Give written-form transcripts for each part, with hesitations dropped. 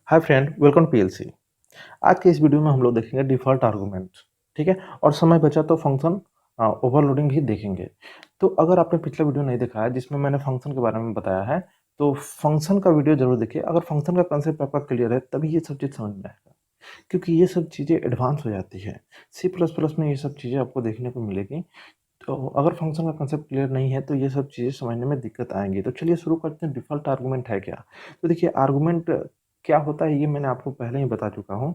Hi friend, welcome to PLC. आज के इस वीडियो में हम लोग देखेंगे डिफ़ॉल्ट आर्गुमेंट, ठीक है? और समय बचा तो फंक्शन ओवरलोडिंग ही देखेंगे। तो अगर आपने पिछला वीडियो नहीं देखा है जिसमें मैंने फंक्शन के बारे में बताया है, तो फंक्शन का वीडियो ज़रूर देखिए। अगर फंक्शन का कंसेप्ट आपका क्लियर है तभी ये सब चीज़ समझ में आएगा, क्योंकि ये सब चीज़ें एडवांस हो जाती है। सी प्लस प्लस में ये सब चीज़ें आपको देखने को मिलेगी। तो अगर फंक्शन का कंसेप्ट क्लियर नहीं है तो ये सब चीज़ें समझने में दिक्कत आएँगी। तो चलिए शुरू करते हैं, डिफ़ॉल्ट आर्गुमेंट है क्या? तो देखिए, आर्गुमेंट क्या होता है ये मैंने आपको पहले ही बता चुका हूँ।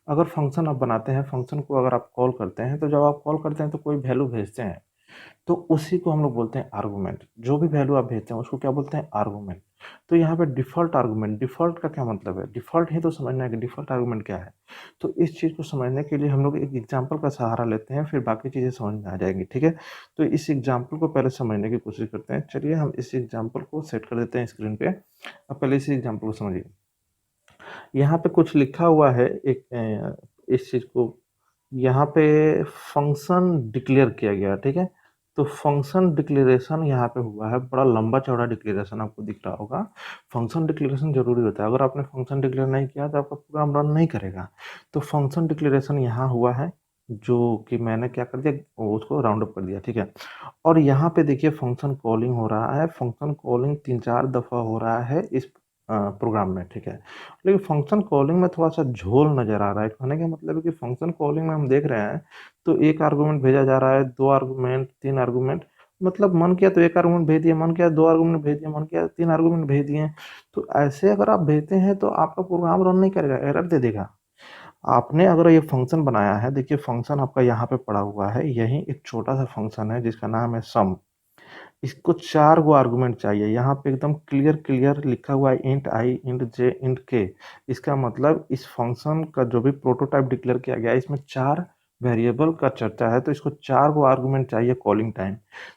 अगर फंक्शन आप बनाते हैं, फंक्शन को अगर आप कॉल करते हैं, तो जब आप कॉल करते हैं तो कोई वैल्यू भेजते हैं, तो उसी को हम लोग बोलते हैं आर्गुमेंट। जो भी वैल्यू आप भेजते हैं उसको क्या बोलते हैं? आर्गुमेंट। तो यहाँ पे डिफ़ॉल्ट आर्गुमेंट, डिफ़ॉल्ट का क्या मतलब है? डिफ़ॉल्ट ही तो समझना है कि डिफ़ॉल्ट आर्गुमेंट क्या है। तो इस चीज़ को समझने के लिए हम लोग एक एग्ज़ाम्पल का सहारा लेते हैं, फिर बाकी चीज़ें समझ में आ जाएँगी, ठीक है? तो इस एग्ज़ाम्पल को पहले समझने की कोशिश करते हैं। चलिए हम इस एग्ज़ाम्पल को सेट कर देते हैं स्क्रीन पे। अब पहले इस एग्ज़ाम्पल को समझिए। यहाँ पे कुछ लिखा हुआ है, एक इस चीज़ को यहाँ पे फंक्शन डिक्लेयर किया गया, ठीक है? तो फंक्शन डिक्लेरेशन यहाँ पे हुआ है, बड़ा लंबा-चौड़ा डिक्लेरेशन आपको दिख रहा होगा। फंक्शन डिक्लेरेशन ज़रूरी होता है, अगर आपने फंक्शन डिक्लेयर नहीं किया तो आपका प्रोग्राम रन नहीं करेगा। तो फंक्शन डिक्लेरेशन यहाँ हुआ है, जो कि मैंने क्या कर दिया, उसको राउंड अप कर दिया, ठीक है? और यहाँ पे देखिए फंक्शन कॉलिंग हो रहा है, फंक्शन कॉलिंग 3-4 दफ़ा हो रहा है इस प्रोग्राम में, ठीक है? लेकिन फंक्शन कॉलिंग में थोड़ा-सा झोल नज़र आ रहा है। कहने का मतलब है कि फंक्शन कॉलिंग में हम देख रहे हैं, तो 1 आर्गुमेंट भेजा जा रहा है, 2 आर्गुमेंट, 3 आर्गुमेंट, मतलब मन किया तो 1 आर्गुमेंट भेज दिया, मन किया 2 आर्गुमेंट भेज दिया, मन किया 3 आर्गुमेंट भेज दिए। तो ऐसे अगर आप भेजते हैं तो आपका प्रोग्राम रन नहीं करेगा, एरर दे देगा। आपने अगर ये फंक्शन बनाया है, देखिए फंक्शन आपका यहाँ पे पड़ा हुआ है, यही एक छोटा-सा फंक्शन है जिसका नाम है सम। इसको 4 गो आर्गुमेंट चाहिए। यहाँ पे एकदम क्लियर क्लियर लिखा हुआ है, इंट आई, इंट जे, इंट के। इसका मतलब इस फंक्शन का जो भी प्रोटोटाइप डिक्लेयर किया गया है, इसमें 4 वेरिएबल का चर्चा है, तो इसको 4 गो आर्गुमेंट चाहिए कॉलिंग टाइम।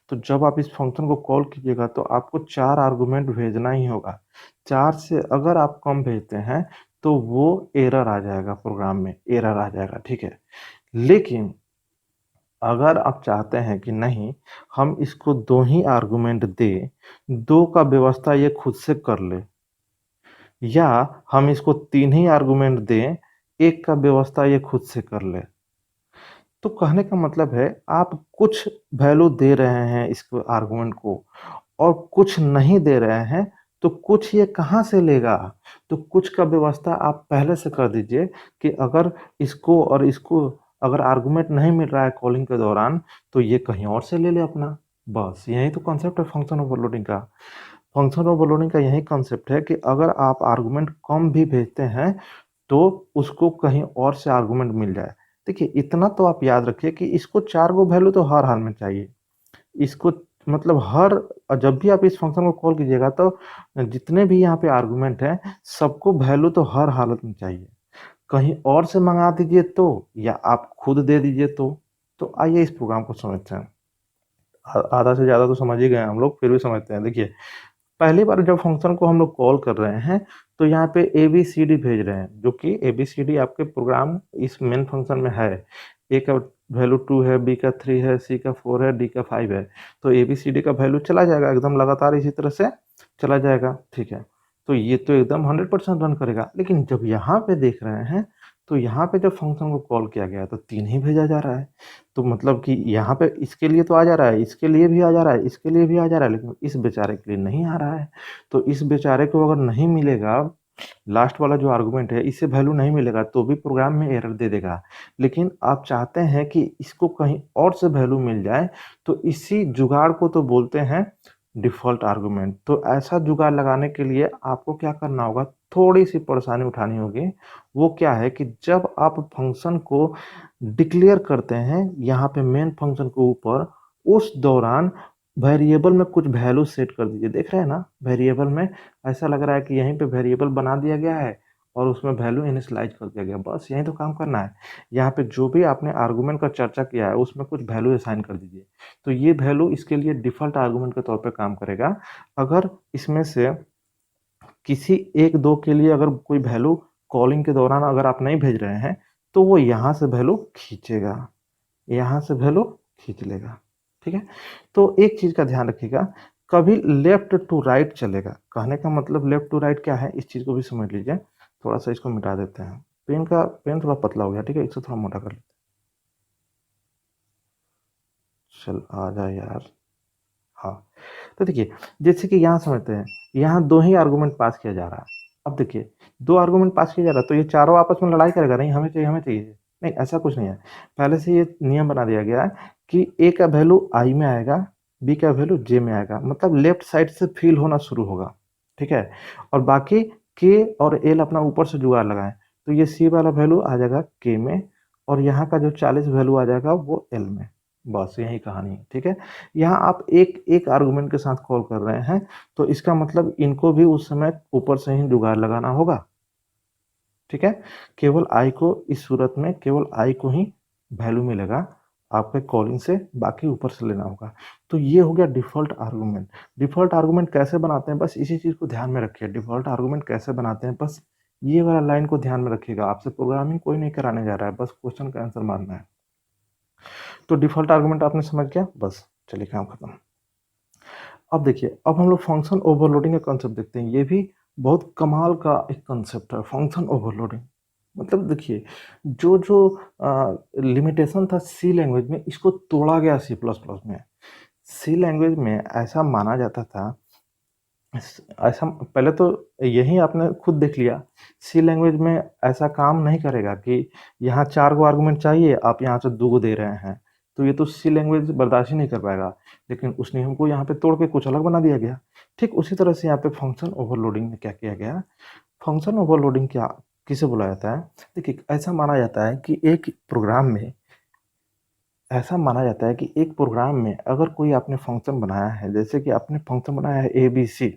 तो जब आप इस फंक्शन को कॉल कीजिएगा तो आपको 4 आर्गुमेंट भेजना ही होगा। 4 से अगर आप कम भेजते हैं तो वो एरर आ जाएगा, प्रोग्राम में एरर आ जाएगा, ठीक है? लेकिन अगर आप चाहते हैं कि नहीं, हम इसको 2 ही आर्गुमेंट दें, 2 का व्यवस्था ये खुद से कर ले, या हम इसको 3 ही आर्गुमेंट दें, 1 का व्यवस्था ये खुद से कर ले। तो कहने का मतलब है, आप कुछ वैल्यू दे रहे हैं इसको आर्गुमेंट को और कुछ नहीं दे रहे हैं, तो कुछ ये कहाँ से लेगा? तो कुछ का व्यवस्था आप पहले से कर दीजिए कि अगर इसको और इसको अगर आर्गुमेंट नहीं मिल रहा है कॉलिंग के दौरान, तो ये कहीं और से ले ले अपना। बस यही तो कॉन्सेप्ट है फंक्शन ओवरलोडिंग का। फंक्शन ओवरलोडिंग का यही कॉन्सेप्ट है कि अगर आप आर्गुमेंट कम भी भेजते हैं, तो उसको कहीं और से आर्गुमेंट मिल जाए। देखिए, इतना तो आप याद रखिए कि इसको 4 गो वैल्यू तो हर हाल में चाहिए। इसको मतलब हर जब भी आप इस फंक्शन को कॉल कीजिएगा तो जितने भी यहाँ पे आर्गुमेंट हैं, सबको वैल्यू तो हर हालत में चाहिए। कहीं और से मंगा दीजिए तो, या आप खुद दे दीजिए तो। तो आइए इस प्रोग्राम को समझते हैं। आधा से ज़्यादा तो समझ ही गए हैं हम लोग, फिर भी समझते हैं। देखिए, पहली बार जब फंक्शन को हम लोग कॉल कर रहे हैं, तो यहाँ पे एबीसीडी भेज रहे हैं, जो कि एबीसीडी आपके प्रोग्राम इस मेन फंक्शन में है। ए का वैल्यू 2 है, बी का 3 है, सी का 4 है, डी का 5 है। तो एबीसीडी का वैल्यू चला जाएगा एकदम लगातार इसी तरह से चला जाएगा, ठीक है। तो ये तो एकदम 100% रन करेगा। लेकिन जब यहाँ पे देख रहे हैं, तो यहाँ पे जब फंक्शन को कॉल किया गया है, तो 3 ही भेजा जा रहा है। तो मतलब कि यहाँ पे इसके लिए तो आ जा रहा है, इसके लिए भी आ जा रहा है, इसके लिए भी आ जा रहा है, लेकिन इस बेचारे के लिए नहीं आ रहा है। तो इस बेचारे को अगर नहीं मिलेगा, लास्ट वाला जो आर्गुमेंट है, इसे वैल्यू नहीं मिलेगा तो भी प्रोग्राम में एरर दे देगा। लेकिन आप चाहते हैं कि इसको कहीं और से वैल्यू मिल जाए, तो इसी जुगाड़ को तो बोलते हैं डिफ़ॉल्ट आर्गुमेंट। तो ऐसा जुगाड़ लगाने के लिए आपको क्या करना होगा, थोड़ी-सी परेशानी उठानी होगी। वो क्या है कि जब आप फंक्शन को डिक्लेयर करते हैं, यहाँ पे मेन फंक्शन के ऊपर, उस दौरान वेरिएबल में कुछ वैल्यू सेट कर दीजिए। देख रहे हैं ना? वेरिएबल में ऐसा लग रहा है कि यहीं पे वेरिएबल बना दिया गया है और उसमें वैल्यू इनिशियलाइज़ कर दिया गया। बस यही तो काम करना है। यहाँ पे जो भी आपने आर्गुमेंट का चर्चा किया है, उसमें कुछ वैल्यू असाइन कर दीजिए। तो ये वैल्यू इसके लिए डिफ़ॉल्ट आर्गुमेंट के तौर पे काम करेगा। अगर इसमें से किसी 1-2 के लिए अगर कोई वैल्यू कॉलिंग के दौरान अगर आप नहीं भेज रहे हैं, तो वो यहाँ से वैल्यू खींचेगा, यहाँ से वैल्यू खींच लेगा, ठीक है? तो एक चीज़ का ध्यान रखिएगा, कभी लेफ्ट टू राइट चलेगा। कहने का मतलब लेफ्ट टू राइट क्या है, इस चीज़ को भी समझ लीजिए। थोड़ा-सा इसको मिटा देते हैं। पेन थोड़ा पतला हो गया, ठीक है? इसे थोड़ा मोटा कर लेते हैं। चल आ जा यार। हाँ, तो देखिए, जैसे कि यहाँ समझते हैं, यहाँ 2 ही आर्गुमेंट पास किया जा रहा है। अब देखिए, 2 आर्गुमेंट पास किया जा रहा है, तो ये चारों आपस में लड़ाई करेगा, नहीं हमें चाहिए, हमें चाहिए। नहीं, ऐसा कुछ नहीं है। पहले से ये नियम बना दिया गया है कि ए का वैल्यू i में आएगा, बी का वैल्यू j में आएगा, मतलब लेफ्ट साइड से फिल होना शुरू होगा, ठीक है? और बाकी k और l अपना ऊपर से जुगाड़ लगाएँ, तो ये c वाला वैल्यू आ जाएगा k में और यहाँ का जो 40 वैल्यू आ जाएगा वो l में। बस यही कहानी है, ठीक है? यहाँ आप एक आर्गुमेंट के साथ कॉल कर रहे हैं, तो इसका मतलब इनको भी उस समय ऊपर से ही जुगाड़ लगाना होगा, ठीक है? केवल i को इस सूरत में केवल i को ही वैल्यू मिलेगा आपके कॉलिंग से, बाकी ऊपर से लेना होगा। तो ये हो गया डिफ़ॉल्ट आर्गुमेंट। डिफ़ॉल्ट आर्गुमेंट कैसे बनाते हैं, बस इसी चीज़ को ध्यान में रखिए। डिफ़ॉल्ट आर्गुमेंट कैसे बनाते हैं, बस ये वाला लाइन को ध्यान में रखिएगा। आपसे प्रोग्रामिंग कोई नहीं कराने जा रहा है, बस क्वेश्चन का आंसर मारना है। तो डिफ़ॉल्ट आर्गुमेंट आपने समझ गया, बस चलिए काम खत्म। अब देखिए, अब हम लोग फंक्शन ओवरलोडिंग का कॉन्सेप्ट देखते हैं। ये भी बहुत कमाल का एक कॉन्सेप्ट है, फंक्शन ओवरलोडिंग। मतलब देखिए, जो लिमिटेशन था सी लैंग्वेज में, इसको तोड़ा गया सी प्लस प्लस में। सी लैंग्वेज में ऐसा माना जाता था, ऐसा पहले तो यही आपने खुद देख लिया, सी लैंग्वेज में ऐसा काम नहीं करेगा कि यहाँ 4 गो आर्गुमेंट चाहिए, आप यहाँ से 2 गो दे रहे हैं, तो ये तो सी लैंग्वेज बर्दाश्त ही नहीं कर पाएगा। लेकिन उस नियम को यहाँ पे तोड़ के कुछ अलग बना दिया गया। ठीक उसी तरह से यहाँ पे फंक्शन ओवरलोडिंग में क्या किया गया, फंक्शन ओवरलोडिंग क्या किसे बोला जाता है? देखिए, ऐसा माना जाता है कि एक प्रोग्राम में ऐसा माना जाता है कि एक प्रोग्राम में अगर कोई आपने फंक्शन बनाया है, जैसे कि आपने फंक्शन बनाया है ABC,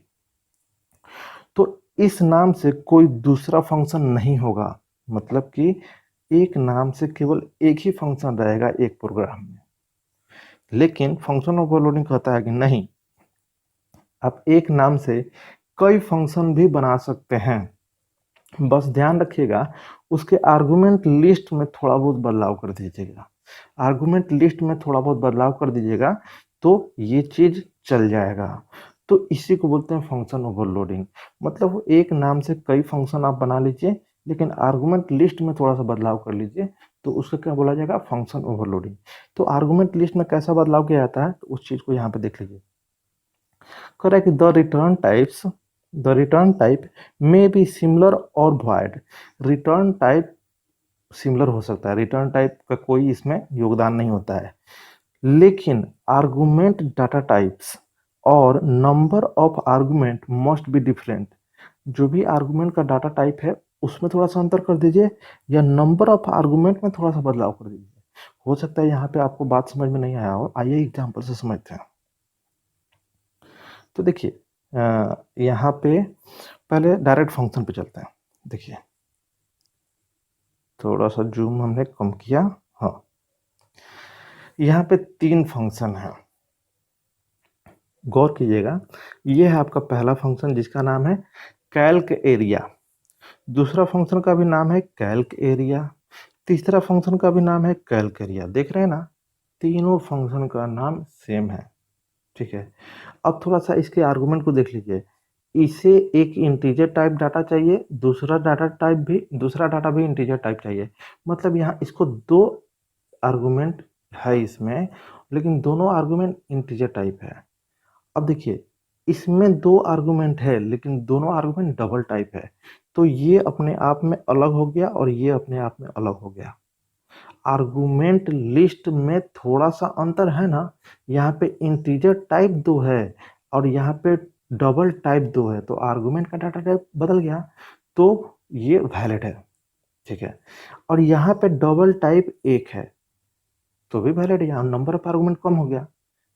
तो इस नाम से कोई दूसरा फंक्शन नहीं होगा। मतलब कि एक नाम से केवल एक ही फंक्शन रहेगा एक प्रोग्राम में। लेकिन फंक्शन ओवरलोडिंग कहता है कि नहीं, आप एक नाम से कई फंक्शन भी बना सकते हैं। बस ध्यान रखिएगा, उसके आर्गुमेंट लिस्ट में थोड़ा बहुत बदलाव कर दीजिएगा। आर्गुमेंट लिस्ट में थोड़ा बहुत बदलाव कर दीजिएगा तो ये चीज़ चल जाएगा। तो इसी को बोलते हैं फंक्शन ओवरलोडिंग। मतलब वो एक नाम से कई फंक्शन आप बना लीजिए, लेकिन आर्गुमेंट लिस्ट में थोड़ा सा बदलाव कर लीजिए, तो उसको क्या बोला जाएगा? Function overloading. तो आर्गुमेंट लिस्ट में कैसा बदलाव किया जाता है, तो उस चीज़ को यहाँ पे देख लीजिए। कह रहा है कि the return type may be similar और वॉइड। रिटर्न टाइप सिमिलर हो सकता है, रिटर्न टाइप का कोई इसमें योगदान नहीं होता है, लेकिन आर्गुमेंट डाटा टाइप्स और number of argument must be different. जो भी आर्गुमेंट का डाटा टाइप है उसमें थोड़ा सा अंतर कर दीजिए, या नंबर ऑफ आर्गुमेंट में थोड़ा सा बदलाव कर दीजिए। हो सकता है यहाँ पे आपको बात समझ में नहीं आया हो, आइए एग्जाम्पल से समझते हैं। तो देखिए, यहाँ पे पहले डायरेक्ट फंक्शन पे चलते हैं। देखिए, थोड़ा सा जूम हमने कम किया। हाँ, यहाँ पे 3 फंक्शन है, गौर कीजिएगा। ये है आपका पहला फंक्शन जिसका नाम है कैल्क एरिया, दूसरा फंक्शन का भी नाम है कैल्क एरिया, तीसरा फंक्शन का भी नाम है कैल्क एरिया। देख रहे हैं ना, तीनों फंक्शन का नाम सेम है, ठीक है? अब थोड़ा सा इसके आर्गुमेंट को देख लीजिए। इसे एक इंटीजर टाइप डाटा चाहिए, दूसरा डाटा भी इंटीजर टाइप चाहिए। मतलब यहाँ इसको 2 आर्गुमेंट है इसमें, लेकिन दोनों आर्गुमेंट इंटीजर टाइप है। अब देखिए, इसमें 2 आर्गुमेंट है लेकिन दोनों आर्गुमेंट डबल टाइप है, तो ये अपने आप में अलग हो गया और ये अपने आप में अलग हो गया। आर्गुमेंट लिस्ट में थोड़ा सा अंतर है ना, यहाँ पे इंटीजर टाइप 2 है और यहाँ पे डबल टाइप 2 है, तो आर्गुमेंट का डाटा टाइप बदल गया, तो ये वैलिड है, ठीक है? और यहाँ पे डबल टाइप 1 है, तो भी वैलिड है, यहाँ नंबर ऑफ आर्गुमेंट कम हो गया,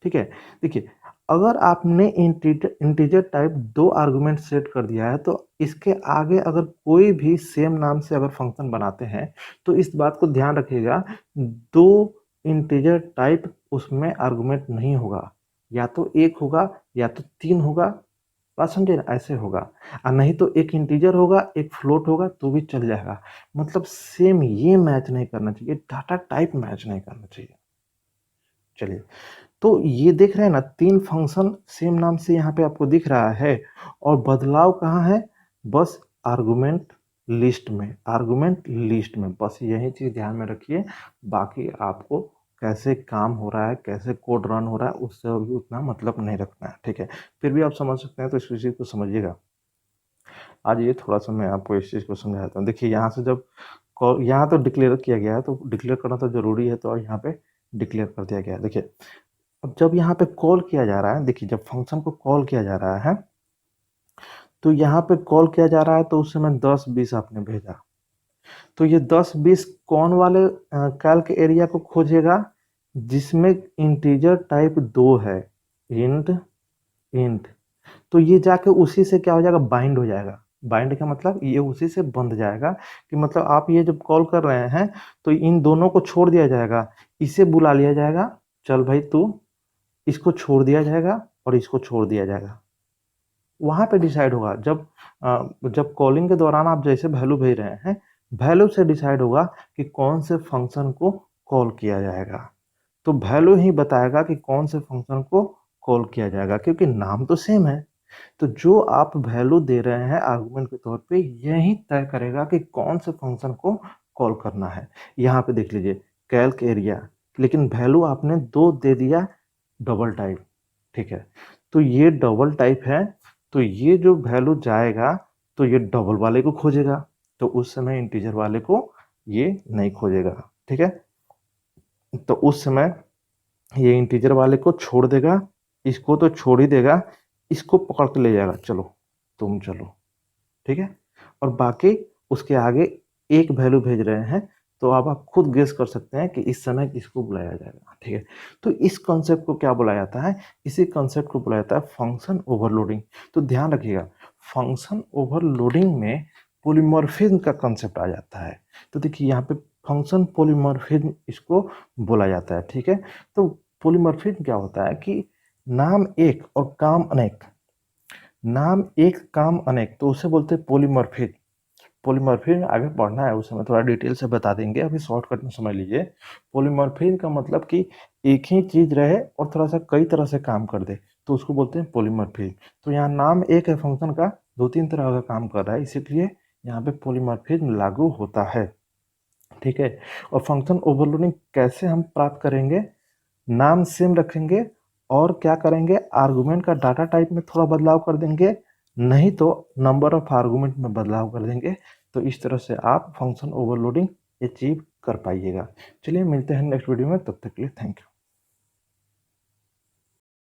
ठीक है? देखिए, अगर आपने इंटीजर टाइप 2 आर्गुमेंट सेट कर दिया है, तो इसके आगे अगर कोई भी सेम नाम से अगर फंक्शन बनाते हैं, तो इस बात को ध्यान रखिएगा, 2 इंटीजर टाइप उसमें आर्गुमेंट नहीं होगा, या तो 1 होगा या तो 3 होगा। बात समझे ना, ऐसे होगा। और नहीं तो एक इंटीजर होगा, एक फ्लोट होगा, तो भी चल जाएगा। मतलब सेम ये मैच नहीं करना चाहिए, डाटा टाइप मैच नहीं करना चाहिए। चलिए, तो ये देख रहे हैं ना, 3 फंक्शन सेम नाम से यहाँ पे आपको दिख रहा है, और बदलाव कहाँ है? बस आर्गुमेंट लिस्ट में, आर्गुमेंट लिस्ट में, बस यही चीज़ ध्यान में रखिए। बाकी आपको कैसे काम हो रहा है, कैसे कोड रन हो रहा है, उससे भी उतना मतलब नहीं रखना है, ठीक है। फिर भी आप समझ सकते हैं तो इस चीज़ को समझिएगा। आज ये थोड़ा-सा मैं आपको इस चीज़ को समझाता हूँ। देखिए यहाँ से जब कॉल, यहाँ तो डिक्लेयर किया गया है, तो डिक्लेयर करना तो ज़रूरी है, तो यहाँ पे डिक्लेयर कर दिया गया है। देखिए, अब जब यहाँ पे कॉल किया जा रहा है, देखिए जब फंक्शन को कॉल किया जा रहा है, तो यहाँ पे कॉल किया जा रहा है तो उस समय 10-20 आपने भेजा। तो ये 10-20 कौन वाले कैल्क एरिया को खोजेगा? जिसमें इंटीजर टाइप 2 है, इंट इंट। तो ये जाके उसी से क्या हो जाएगा, बाइंड हो जाएगा। बाइंड का मतलब ये उसी से बंध जाएगा, कि मतलब आप ये जब कॉल कर रहे हैं तो इन दोनों को छोड़ दिया जाएगा, इसे बुला लिया जाएगा, चल भाई तू, इसको छोड़ दिया जाएगा और इसको छोड़ दिया जाएगा। वहाँ पे डिसाइड होगा, जब कॉलिंग के दौरान आप जैसे वैल्यू भेज रहे हैं, वैल्यू से डिसाइड होगा कि कौन से फंक्शन को कॉल किया जाएगा। तो वैल्यू ही बताएगा कि कौन से फंक्शन को कॉल किया जाएगा, क्योंकि नाम तो सेम है। तो जो आप वैल्यू दे रहे हैं आर्गुमेंट के तौर पे, यही तय करेगा कि कौन से फंक्शन को कॉल करना है। यहाँ पे देख लीजिए, कैल्क एरिया, लेकिन वैल्यू आपने 2 दे दिया, डबल टाइप, ठीक है। तो ये डबल टाइप है, तो ये जो वैल्यू जाएगा तो ये डबल वाले को खोजेगा, तो उस समय इंटीजर वाले को ये नहीं खोजेगा, ठीक है। तो उस समय ये इंटीजर वाले को छोड़ देगा, इसको तो छोड़ ही देगा, इसको पकड़ के ले जाएगा, चलो तुम चलो, ठीक है। और बाकी उसके आगे एक वैल्यू भेज रहे हैं, तो अब आप खुद गेस कर सकते हैं कि इस समय किसको बुलाया जाएगा, ठीक है। तो इस कॉन्सेप्ट को क्या बुलाया जाता है, इसी कॉन्सेप्ट को बुलाया जाता है फंक्शन ओवरलोडिंग। तो ध्यान रखिएगा, फंक्शन ओवरलोडिंग में पॉलीमॉर्फिज्म का कॉन्सेप्ट आ जाता है। तो देखिए यहाँ पे फंक्शन पॉलीमॉर्फिज्म इसको बोला जाता है, ठीक है। तो पॉलीमॉर्फिज्म क्या होता है कि नाम एक और काम अनेक, नाम एक काम अनेक, तो उसे बोलते हैं पॉलीमॉर्फिज्म। पॉलीमॉर्फिज्म आगे पढ़ना है, उस समय थोड़ा डिटेल से बता देंगे, अभी शॉर्टकट में समझ लीजिए। पॉलीमॉर्फिज्म का मतलब कि एक ही चीज रहे और थोड़ा सा कई तरह से काम कर दे, तो उसको बोलते हैं पॉलीमॉर्फिज्म। तो यहाँ नाम एक है फंक्शन का, 2-3 तरह का काम कर रहा है, इसीलिए यहाँ पे पॉलीमॉर्फिज्म लागू होता है, ठीक है। और फंक्शन ओवरलोडिंग कैसे हम प्राप्त करेंगे, नाम सेम रखेंगे और क्या करेंगे, आर्गुमेंट का डाटा टाइप में थोड़ा बदलाव कर देंगे, नहीं तो नंबर ऑफ आर्गुमेंट में बदलाव कर देंगे। तो इस तरह से आप फंक्शन ओवरलोडिंग अचीव कर पाइएगा। चलिए मिलते हैं नेक्स्ट वीडियो में, तब तक के लिए थैंक यू।